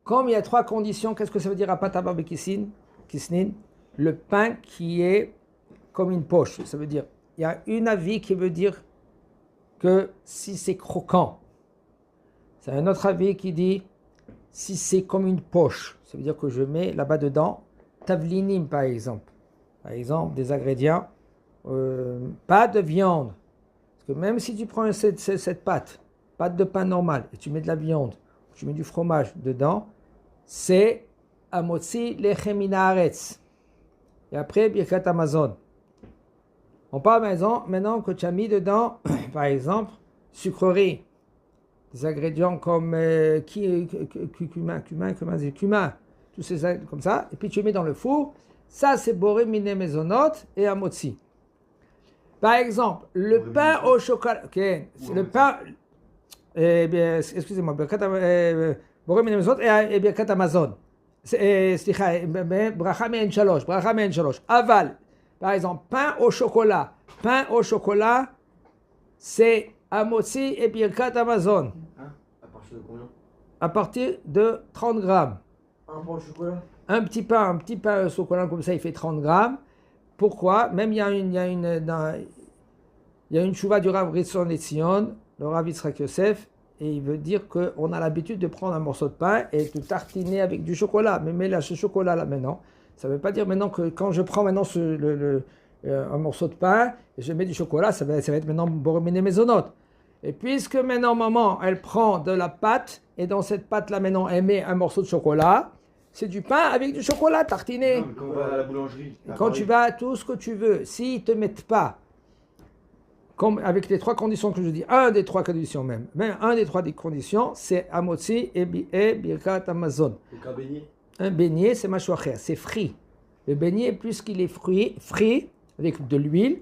Comme il y a trois conditions, qu'est-ce que ça veut dire apatabar bekisnin? Le pain qui est comme une poche. Ça veut dire, il y a une avis qui veut dire que si c'est croquant. C'est un autre avis qui dit si c'est comme une poche. Ça veut dire que je mets là-bas dedans tavlinim par exemple. Par exemple, des ingrédients, pas de viande. Parce que même si tu prends cette pâte de pain normale, et tu mets de la viande, tu mets du fromage dedans, c'est amotzi lechem min haaretz. Et après, birkat Amazon. On parle maintenant que tu as mis dedans, par exemple, sucrerie, des ingrédients comme cumin, tous ces ingrédients comme ça, et puis tu mets dans le four. Ça, c'est boré mine mezonot et amotzi. Par exemple, le pain au chocolat. Ok, c'est le pain. Excusez-moi, boré mine mezonot et birkat Amazon. סליחה, ברכה מעין שלוש. אבל, par exemple, pain au chocolat. Pain au chocolat, c'est Amotzi et Birkat Amazon. Hein? À partir de combien? À partir de 30 grammes. Un pain au chocolat? Un petit pain au chocolat comme ça, il fait 30 grammes. Pourquoi? Même il y a une chouva du Rav Ritson Etzion, le Rav Yitzhak Yosef, et il veut dire qu'on a l'habitude de prendre un morceau de pain et de tartiner avec du chocolat. Mais mets là ce chocolat là maintenant. Ça ne veut pas dire maintenant que quand je prends maintenant un morceau de pain et je mets du chocolat, ça va être maintenant boromine maisonnote. Et puisque maintenant maman, elle prend de la pâte et dans cette pâte là maintenant elle met un morceau de chocolat, c'est du pain avec du chocolat tartiné. Non, mais quand on va à la boulangerie. Quand tu vas, tout ce que tu veux, s'ils ne te mettent pas comme avec les trois conditions que je dis, un des trois conditions même, un des trois des conditions, c'est Amotzi et Birkat Amazon. Un beignet? Un beignet, c'est machouacher, c'est frit. Le beignet, puisqu'il est frit avec de l'huile,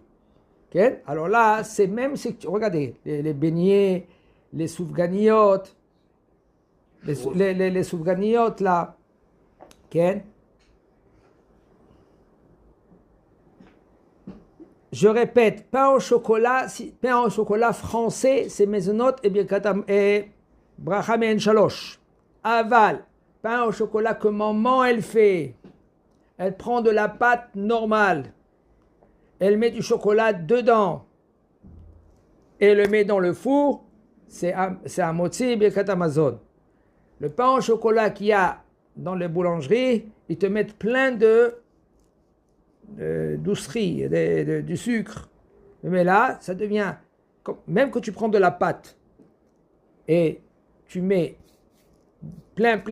okay? Alors là, c'est même si regardez, les beignets, les soufganiotes, les soufganiotes là, okay? Je répète, pain au chocolat français, c'est Mezonot et Birkatam et Bracha Me'en Shalosh. Aval, pain au chocolat que maman elle fait. Elle prend de la pâte normale. Elle met du chocolat dedans. Et le met dans le four. C'est un motzi et Birkat Amazon. Le pain au chocolat qu'il y a dans les boulangeries, ils te mettent plein de doucerie, du sucre. Mais là, ça devient, même que tu prends de la pâte et tu mets plein